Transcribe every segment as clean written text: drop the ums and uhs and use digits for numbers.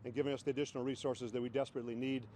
and giving us the additional resources that we desperately need.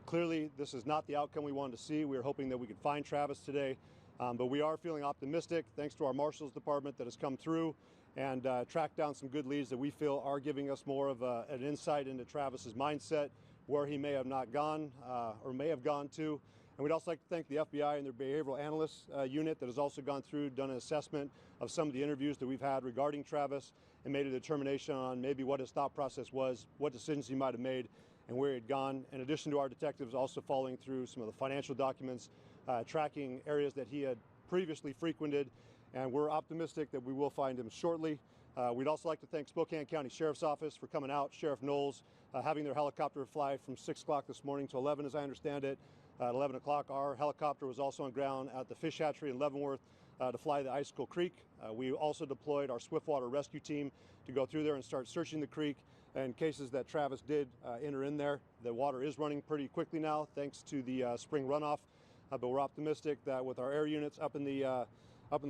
Clearly, this is not the outcome we wanted to see. We were hoping that we could find Travis today, but we are feeling optimistic thanks to our Marshals Department that has come through and tracked down some good leads that we feel are giving us more of an insight into Travis's mindset, where he may have not gone or may have gone to. And we'd also like to thank the FBI and their behavioral analyst unit that has also gone through, done an assessment of some of the interviews that we've had regarding Travis and made a determination on maybe what his thought process was, what decisions he might have made, and where he had gone. In addition to our detectives also following through some of the financial documents, tracking areas that he had previously frequented, and we're optimistic that we will find him shortly. We'd also like to thank Spokane County Sheriff's Office for coming out, Sheriff Knowles having their helicopter fly from 6 o'clock this morning to 11, as I understand it. At 11 o'clock, our helicopter was also on ground at the fish hatchery in Leavenworth to fly the Icicle Creek. We also deployed our swiftwater rescue team to go through there and start searching the creek in cases that Travis did enter in there. The water is running pretty quickly now thanks to the spring runoff, but we're optimistic that with our air units up in the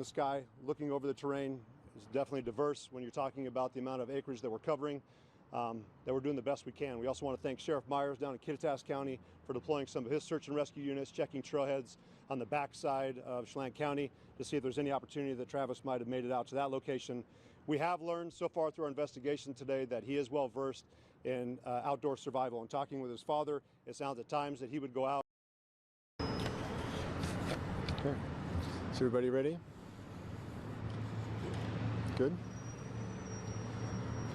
sky, looking over the terrain, is definitely diverse when you're talking about the amount of acreage that we're covering, that we're doing the best we can. We also want to thank Sheriff Myers down in Kittitas County for deploying some of his search and rescue units, checking trailheads on the backside of Chelan County to see if there's any opportunity that Travis might have made it out to that location. We have learned so far through our investigation today that he is well versed in outdoor survival. And talking with his father, it sounds at times that he would go out. Okay. Is everybody ready? Good.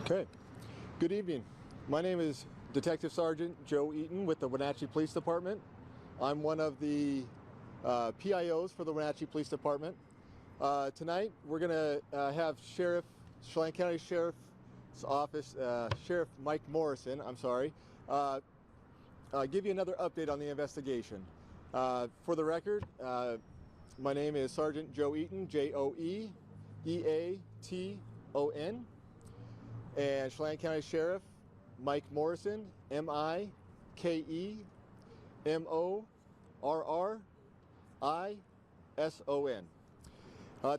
Okay. Good evening. My name is Detective Sergeant Joe Eaton with the Wenatchee Police Department. I'm one of the PIOs for the Wenatchee Police Department. Tonight we're going to have Chelan County Sheriff's Office, Sheriff Mike Morrison, give you another update on the investigation. For the record, my name is Sergeant Joe Eaton, Joeeaton, and Chelan County Sheriff Mike Morrison, Mikemorrison.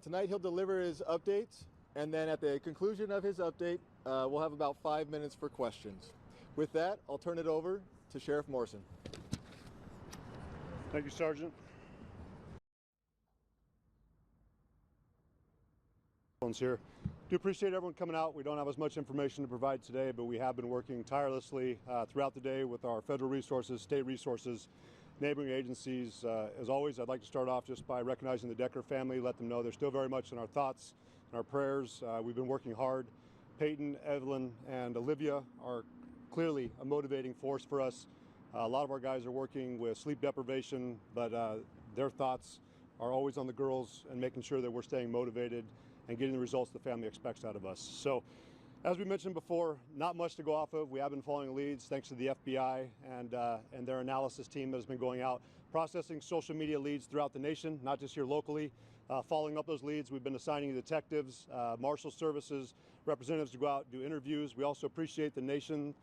Tonight he'll deliver his updates, and then at the conclusion of his update, we'll have about 5 minutes for questions. With that, I'll turn it over to Sheriff Morrison. Thank you, Sergeant. Here. Do appreciate everyone coming out. We don't have as much information to provide today, but we have been working tirelessly throughout the day with our federal resources, state resources, neighboring agencies. As always, I'd like to start off just by recognizing the Decker family, let them know they're still very much in our thoughts and our prayers. We've been working hard. Peyton, Evelyn, and Olivia are clearly a motivating force for us. A lot of our guys are working with sleep deprivation, but their thoughts are always on the girls and making sure that we're staying motivated and getting the results the family expects out of us. So, as we mentioned before, not much to go off of. We have been following leads thanks to the FBI and their analysis team that has been going out, processing social media leads throughout the nation, not just here locally. Following up those leads, we've been assigning detectives, marshal services, representatives to go out and do interviews. We also appreciate the nation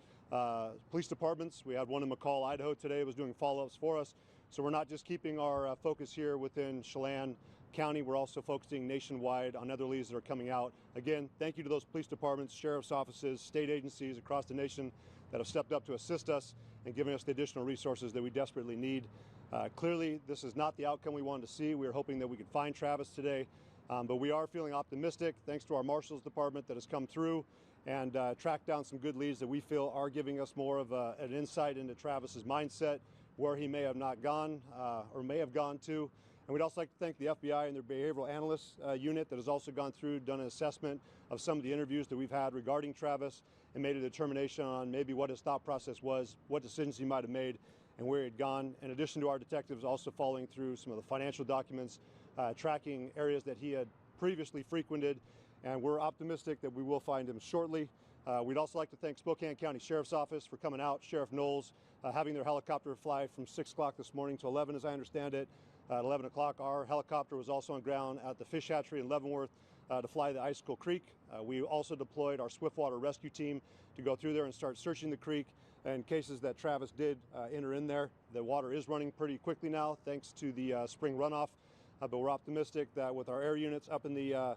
police departments. We had one in McCall, Idaho today, was doing follow-ups for us. So we're not just keeping our focus here within Chelan County, we're also focusing nationwide on other leads that are coming out. Again, thank you to those police departments, sheriff's offices, state agencies across the nation that have stepped up to assist us and giving us the additional resources that we desperately need. Clearly, this is not the outcome we wanted to see. We were hoping that we could find Travis today, but we are feeling optimistic thanks to our Marshals Department that has come through and tracked down some good leads that we feel are giving us more of an insight into Travis's mindset, where he may have not gone or may have gone to. And we'd also like to thank the FBI and their behavioral analyst unit that has also gone through, done an assessment of some of the interviews that we've had regarding Travis and made a determination on maybe what his thought process was, what decisions he might have made, and where he had gone. In addition to our detectives also following through some of the financial documents, tracking areas that he had previously frequented, and we're optimistic that we will find him shortly. We'd also like to thank Spokane County Sheriff's Office for coming out, Sheriff Knowles having their helicopter fly from 6 o'clock this morning to 11, as I understand it. At 11 o'clock, our helicopter was also on ground at the fish hatchery in Leavenworth to fly the Icicle Creek. We also deployed our swiftwater rescue team to go through there and start searching the creek in cases that Travis did enter in there. The water is running pretty quickly now thanks to the spring runoff, but we're optimistic that with our air units up in the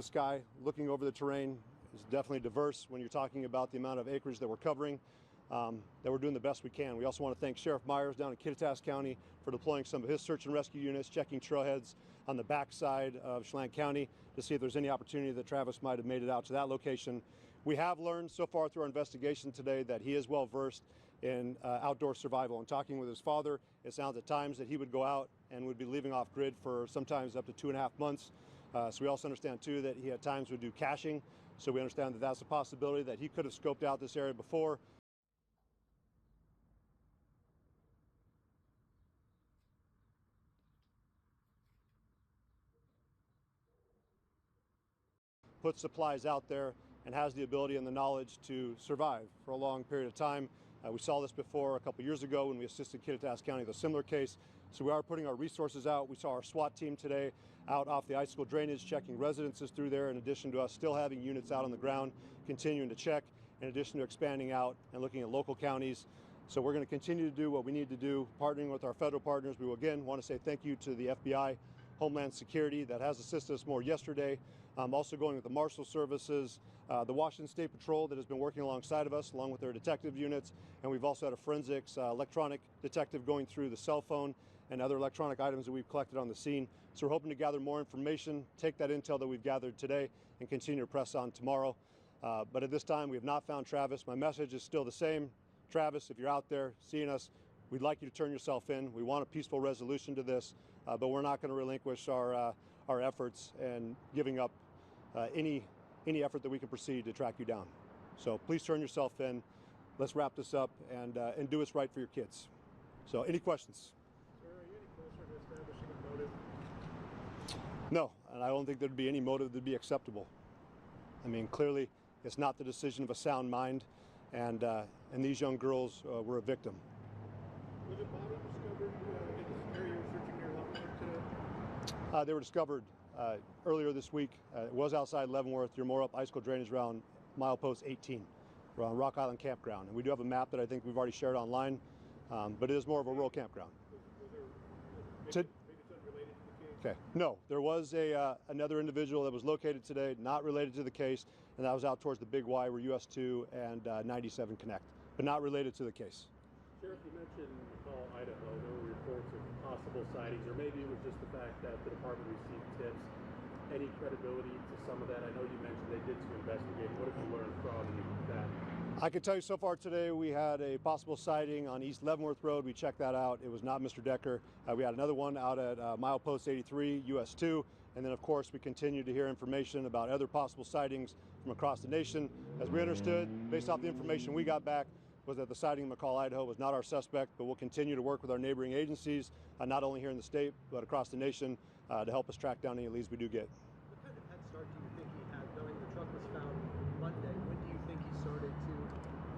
sky, looking over the terrain, It's definitely diverse when you're talking about the amount of acreage that we're covering, that we're doing the best we can. We also want to thank Sheriff Myers down in Kittitas County for deploying some of his search and rescue units, checking trailheads on the backside of Chelan County to see if there's any opportunity that Travis might have made it out to that location. We have learned so far through our investigation today that he is well versed in outdoor survival. And talking with his father, it sounds at times that he would go out and would be living off grid for sometimes up to 2.5 months. So we also understand too that he at times would do caching. So we understand that that's a possibility that he could have scoped out this area before. Put supplies out there and has the ability and the knowledge to survive for a long period of time. We saw this before a couple years ago when we assisted Kittitas County with a similar case. So we are putting our resources out. We saw our SWAT team today out off the icicle drainage, checking residences through there, in addition to us still having units out on the ground, continuing to check, in addition to expanding out and looking at local counties. So we're going to continue to do what we need to do, partnering with our federal partners. We will again want to say thank you to the FBI, Homeland Security, that has assisted us more yesterday. Also going with the Marshal Services, the Washington State Patrol that has been working alongside of us, along with their detective units. And we've also had a forensics electronic detective going through the cell phone and other electronic items that we've collected on the scene. So we're hoping to gather more information, take that intel that we've gathered today, and continue to press on tomorrow. But at this time, we have not found Travis. My message is still the same. Travis, if you're out there seeing us, we'd like you to turn yourself in. We want a peaceful resolution to this, but we're not going to relinquish our efforts and giving up any effort that we can proceed to track you down. So please turn yourself in. Let's wrap this up and do what's right for your kids. So any questions? Sir, are you any closer to establishing a motive? No, and I don't think there'd be any motive that'd be acceptable. I mean, clearly it's not the decision of a sound mind, and these young girls were a victim. Was a body discovered in this area you're searching near Leavenworth today? They were discovered earlier this week. It was outside Leavenworth. You're more up icicle drainage around milepost 18, around Rock Island Campground. And we do have a map that I think we've already shared online, but it is more of a rural campground. Maybe it's unrelated to the case? Okay. No, there was another individual that was located today, not related to the case, and that was out towards the Big Y where US 2 and 97 connect, but not related to the case. Sheriff, you mentioned McCall, Idaho. There were reports of possible sightings, or maybe it was just the fact that the department received tips. Any credibility to some of that? I know you mentioned they did some investigating. What have you learned from that? I can tell you so far today we had a possible sighting on East Leavenworth Road. We checked that out. It was not Mr. Decker. We had another one out at milepost 83, US 2. And then, of course, we continue to hear information about other possible sightings from across the nation. As we understood, based off the information we got back, was that the sighting in McCall, Idaho was not our suspect, but we'll continue to work with our neighboring agencies, not only here in the state, but across the nation, to help us track down any leads we do get. What kind of head start do you think he had, knowing the truck was found Monday? When do you think he started to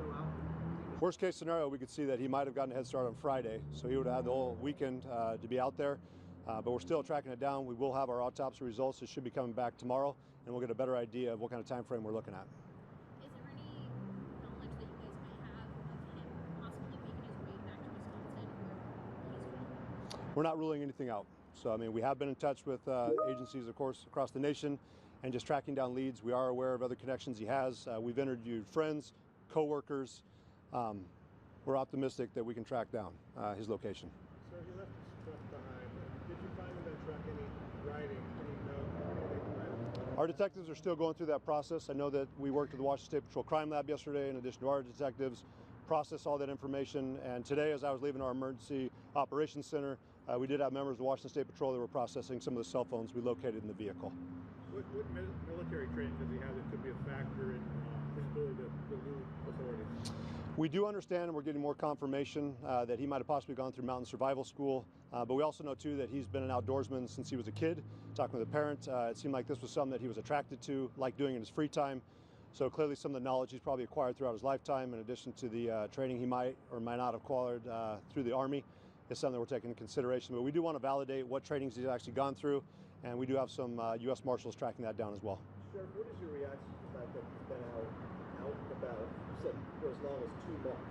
go out? Worst case scenario, we could see that he might have gotten a head start on Friday, so he would have had the whole weekend to be out there. But we're still tracking it down. We will have our autopsy results. It should be coming back tomorrow, and we'll get a better idea of what kind of time frame we're looking at. Is there any knowledge that you guys may have of him possibly making his way back to Wisconsin where he's from? We're not ruling anything out. So, I mean, we have been in touch with agencies, of course, across the nation and just tracking down leads. We are aware of other connections he has. We've interviewed friends, co-workers. We're optimistic that we can track down his location. Sir, he left his truck behind. Did you find in that truck any writing, any note? Our detectives are still going through that process. I know that we worked with the Washington State Patrol Crime Lab yesterday, in addition to our detectives, process all that information. And today, as I was leaving our emergency operations center, we did have members of the Washington State Patrol that were processing some of the cell phones we located in the vehicle. What military training does he have that could be a factor in his ability to elude authorities? We do understand, and we're getting more confirmation that he might have possibly gone through mountain survival school, but we also know too that he's been an outdoorsman since he was a kid. Talking with a parent, it seemed like this was something that he was attracted to, like doing in his free time. So clearly some of the knowledge he's probably acquired throughout his lifetime, in addition to the training he might or might not have acquired through the Army, is something that we're taking into consideration. But we do want to validate what trainings he's actually gone through, and we do have some U.S. Marshals tracking that down as well. Sheriff, what is your reaction to the fact that he's been out and about, you said, for as long as 2 months?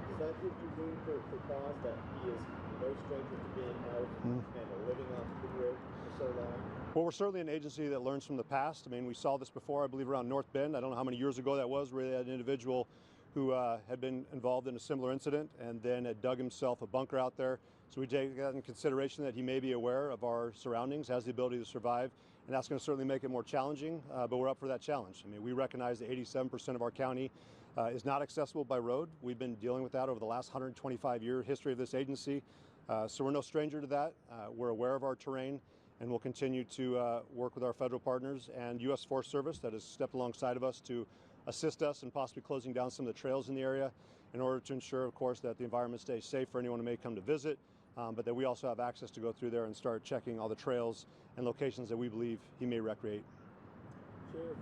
Does that give you room for pause that he is no stranger to being out and living off the grid for so long? Well, we're certainly an agency that learns from the past. I mean, we saw this before, I believe, around North Bend. I don't know how many years ago that was, where they had an individual who had been involved in a similar incident and then had dug himself a bunker out there. So we take that in consideration that he may be aware of our surroundings, has the ability to survive, and that's going to certainly make it more challenging, but we're up for that challenge. I mean, we recognize that 87% of our county is not accessible by road. We've been dealing with that over the last 125-year history of this agency, so we're no stranger to that. We're aware of our terrain, and we'll continue to work with our federal partners and U.S. Forest Service that has stepped alongside of us to assist us in possibly closing down some of the trails in the area in order to ensure, of course, that the environment stays safe for anyone who may come to visit, but that we also have access to go through there and start checking all the trails and locations that we believe he may recreate. Sheriff,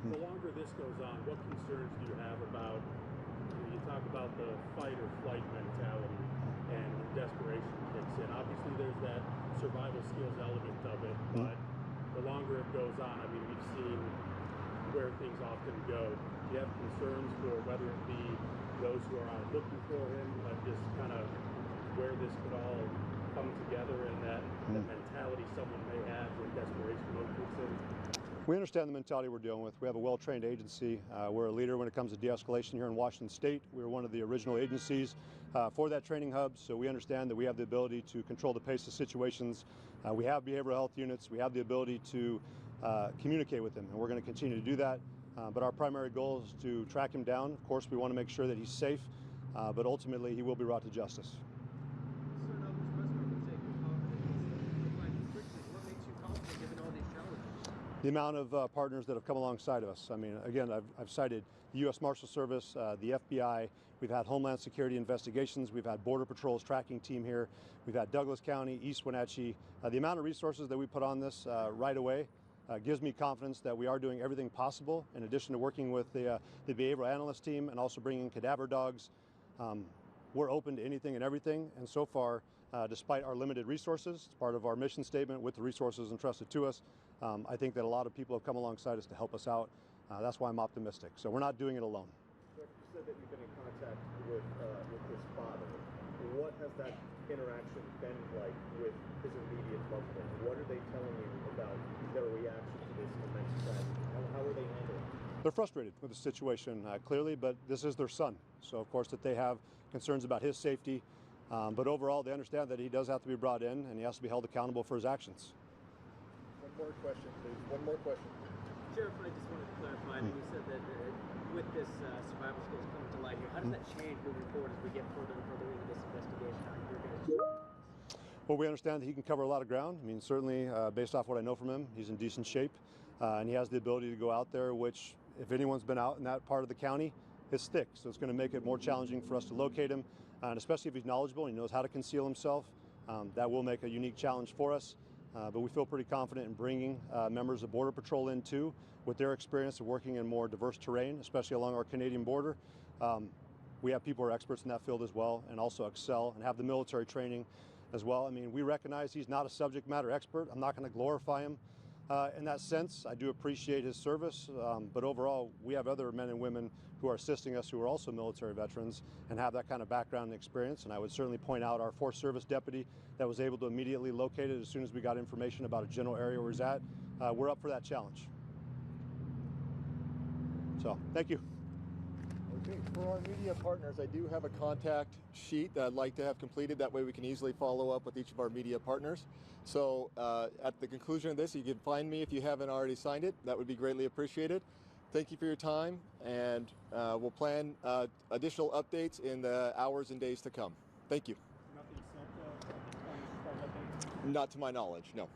the longer this goes on, what concerns do you have about, you talk about the fight or flight mentality and when desperation kicks in. Obviously there's that survival skills element of it, but the longer it goes on, I mean, we've seen where things often go. Do you have concerns for whether it be those who are out looking for him, but just kind of where this could all come together and that mentality someone may have when desperation mode kicks in? We understand the mentality we're dealing with. We have a well-trained agency. We're a leader when it comes to de-escalation here in Washington State. We were one of the original agencies for that training hub, so we understand that we have the ability to control the pace of situations. We have behavioral health units. We have the ability to communicate with him, and we're going to continue to do that. But our primary goal is to track him down. Of course, we want to make sure that he's safe, but ultimately he will be brought to justice. Sir, now this press conference saying you're confident you'll find him quickly. What makes you confident given all these challenges? The amount of partners that have come alongside of us. I mean, again, I've cited the U.S. Marshal Service, the FBI. We've had Homeland Security investigations. We've had Border Patrol's tracking team here. We've had Douglas County, East Wenatchee. The amount of resources that we put on this right away gives me confidence that we are doing everything possible, in addition to working with the behavioral analyst team and also bringing cadaver dogs. We're open to anything and everything, and so far, despite our limited resources, it's part of our mission statement with the resources entrusted to us. I think that a lot of people have come alongside us to help us out. That's why I'm optimistic. So we're not doing it alone. You said that you've been in contact with his father. What has that interaction been like with his immediate loved ones? What are they telling you about their reaction to this immense tragedy? How are they handling it? They're frustrated with the situation, clearly, but this is their son. So, of course, that they have concerns about his safety. But overall, they understand that he does have to be brought in and he has to be held accountable for his actions. One more question, please. One more question. Sheriff, I just wanted to clarify. I mean, you said that with this survival skills coming to light here, how does that change moving forward as we get further and further into this investigation? How you're going to... Well, we understand that he can cover a lot of ground. I mean, certainly, based off what I know from him, he's in decent shape, and he has the ability to go out there, which, if anyone's been out in that part of the county, is thick. So it's going to make it more challenging for us to locate him, and especially if he's knowledgeable and he knows how to conceal himself. That will make a unique challenge for us. But we feel pretty confident in bringing members of Border Patrol in too, with their experience of working in more diverse terrain, especially along our Canadian border. We have people who are experts in that field as well, and also excel and have the military training as well. I mean, we recognize he's not a subject matter expert. I'm not going to glorify him in that sense. I do appreciate his service, but overall, we have other men and women who are assisting us who are also military veterans and have that kind of background and experience. And I would certainly point out our Forest Service deputy that was able to immediately locate it as soon as we got information about a general area where he's at. We're up for that challenge. So, thank you. Okay, for our media partners, I do have a contact sheet that I'd like to have completed. That way we can easily follow up with each of our media partners. So at the conclusion of this, you can find me if you haven't already signed it. That would be greatly appreciated. Thank you for your time, and we'll plan additional updates in the hours and days to come. Thank you. Nothing sent on as far as updates? Not to my knowledge, no.